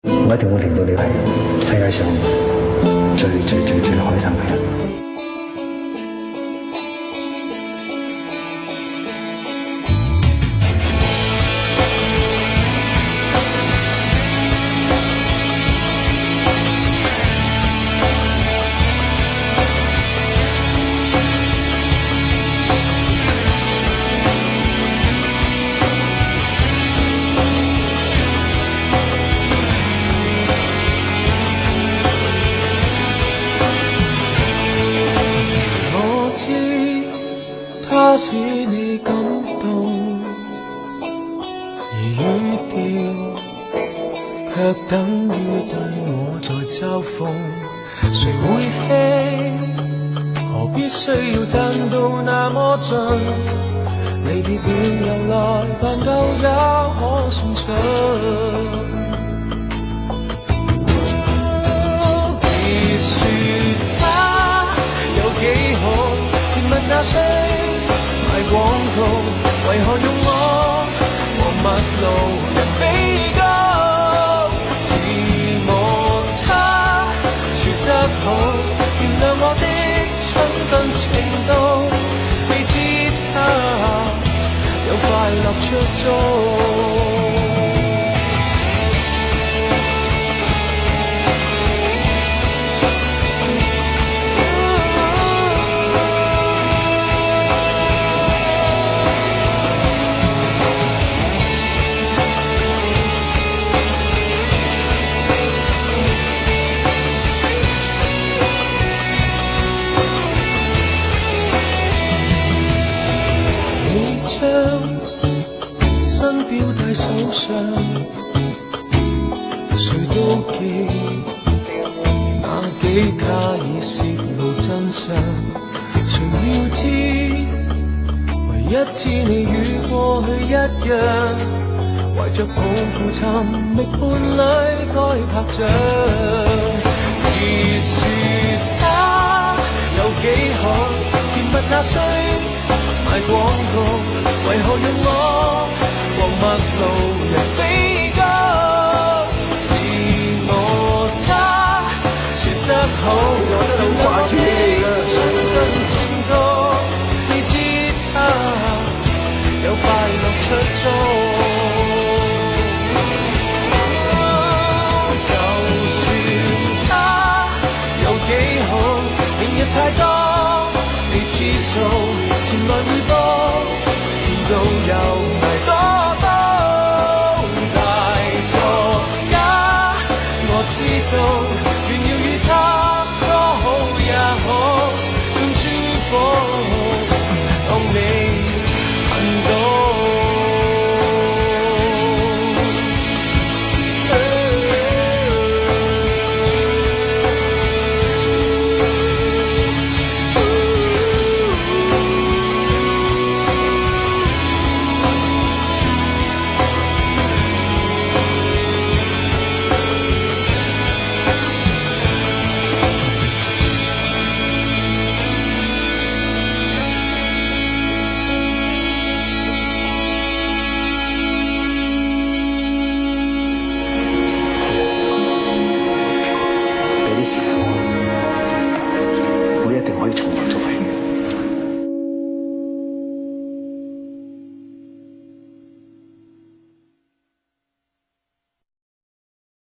我一定會令到你係世界上最開心嘅人。它使你感動，而語調卻等於對我在嘲諷。誰會飛？何必需要賺到那麼盡？離別了又來扮舊也可順暢。別說他有幾好，甜蜜那些賣廣告，為何用我和陌路人比較？是摩擦說得好，原諒我的蠢鈍程度，未知他有快樂出租。新錶戴手上，誰妒忌？那幾卡已泄露真相，誰料知？唯一知你與過去一樣，懷着抱負尋覓伴侶該拍掌。別說他有幾好，甜蜜那需賣廣告，為何用我和陌路人比較？是我差說得好，原諒我的蠢鈍程度，未知他有快樂出租。就算他有幾好，明日太多你指數，前來匯報，前度又捱多多大錯家，我知道